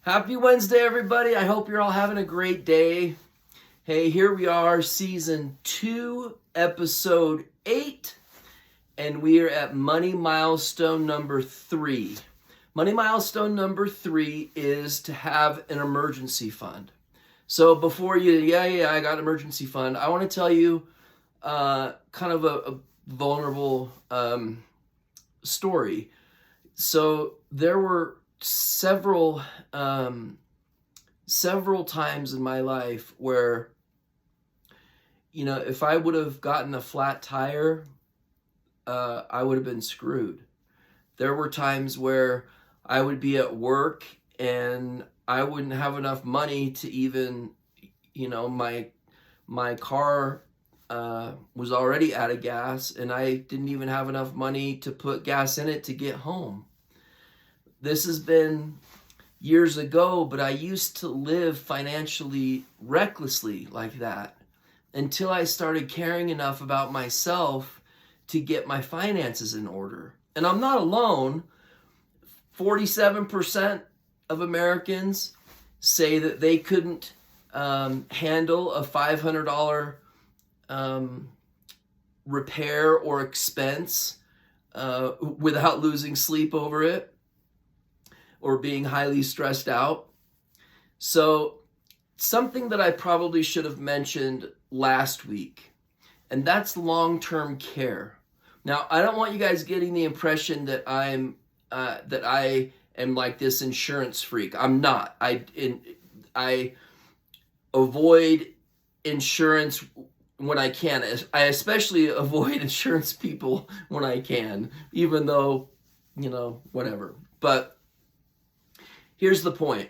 Happy Wednesday, everybody. I hope you're all having a great day. Hey, here we are, season 2, episode 8, and we are at money milestone number 3. Money milestone number 3 is to have an emergency fund. So before I got an emergency fund, I want to tell you kind of a vulnerable story. So there were several times in my life where, if I would have gotten a flat tire, I would have been screwed. There were times where I would be at work and I wouldn't have enough money to even, my car was already out of gas and I didn't even have enough money to put gas in it to get home. This has been years ago, but I used to live financially recklessly like that until I started caring enough about myself to get my finances in order. And I'm not alone. 47% of Americans say that they couldn't handle a $500 repair or expense without losing sleep over it or being highly stressed out. So something that I probably should have mentioned last week, and that's long-term care. Now, I don't want you guys getting the impression that I am like this insurance freak. I'm not. I avoid insurance when I can. I especially avoid insurance people when I can, even though, whatever. But here's the point.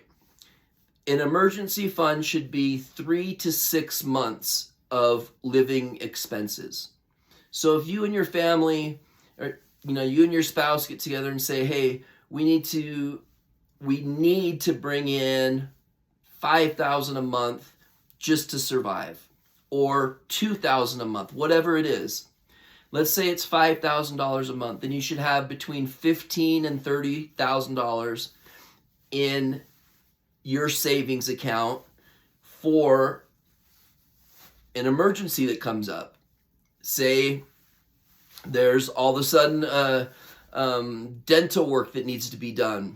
An emergency fund should be 3 to 6 months of living expenses. So if you and your family, or you and your spouse get together and say, hey, we need to bring in $5,000 a month just to survive, or $2,000 a month, whatever it is. Let's say it's $5,000 a month, then you should have between $15,000 and $30,000 in your savings account for an emergency that comes up. Say there's all of a sudden dental work that needs to be done,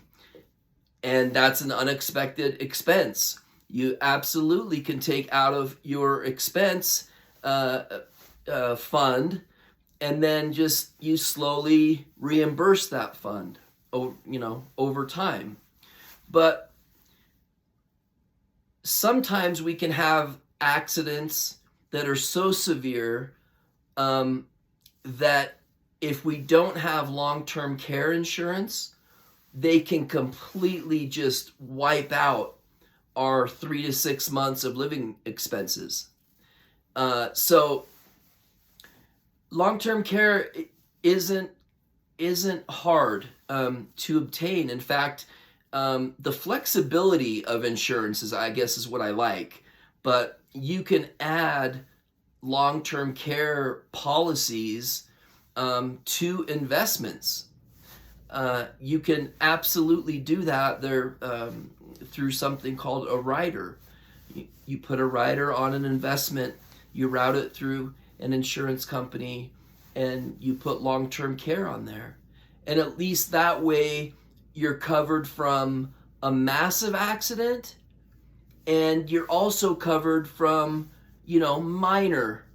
and that's an unexpected expense. You absolutely can take out of your expense fund, and then just you slowly reimburse that fund over time. But sometimes we can have accidents that are so severe that if we don't have long-term care insurance, they can completely just wipe out our 3 to 6 months of living expenses. So long-term care isn't hard to obtain. In fact, the flexibility of insurance is what I like, but you can add long-term care policies to investments. You can absolutely do that there through something called a rider. You put a rider on an investment, you route it through an insurance company, and you put long-term care on there. And at least that way, you're covered from a massive accident, and you're also covered from, minor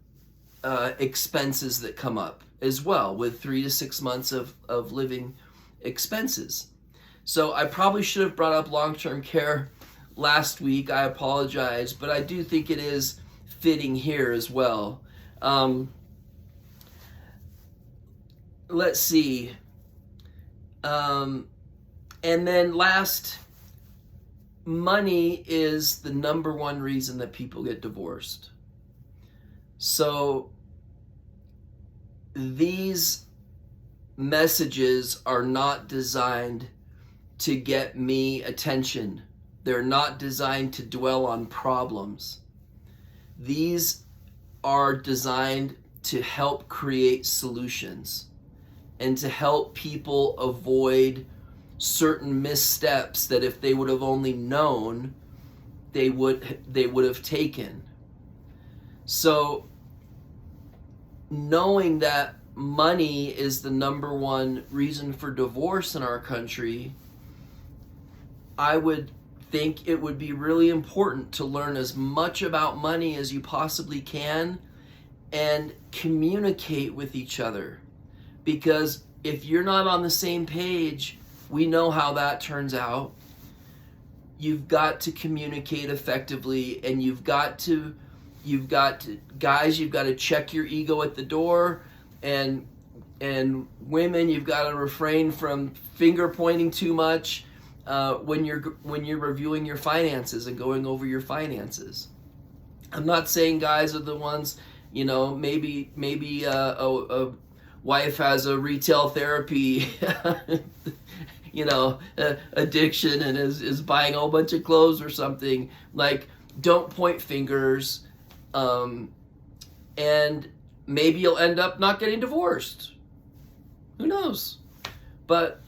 expenses that come up as well with 3 to 6 months of living expenses. So I probably should have brought up long-term care last week. I apologize, but I do think it is fitting here as well. Let's see. And then last, money is the number one reason that people get divorced. So these messages are not designed to get me attention. They're not designed to dwell on problems. These are designed to help create solutions and to help people avoid certain missteps that if they would have only known, they would have taken. So knowing that money is the number one reason for divorce in our country, I would think it would be really important to learn as much about money as you possibly can and communicate with each other. Because if you're not on the same page, we know how that turns out. You've got to communicate effectively, and you've got to check your ego at the door, and women, you've got to refrain from finger pointing too much when you're reviewing your finances and going over your finances. I'm not saying guys are the ones, maybe a wife has a retail therapy addiction and is buying a whole bunch of clothes or something. Like, don't point fingers, and maybe you'll end up not getting divorced. Who knows? But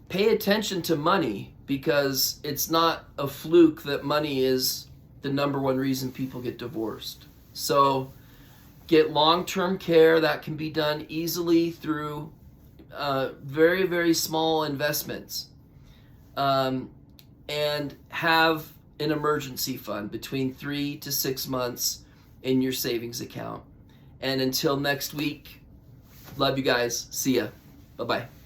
pay attention to money, because it's not a fluke that money is the number one reason people get divorced. So get long-term care. That can be done easily through very, very small investments. And have an emergency fund between 3 to 6 months in your savings account. And until next week, love you guys. See ya. Bye-bye.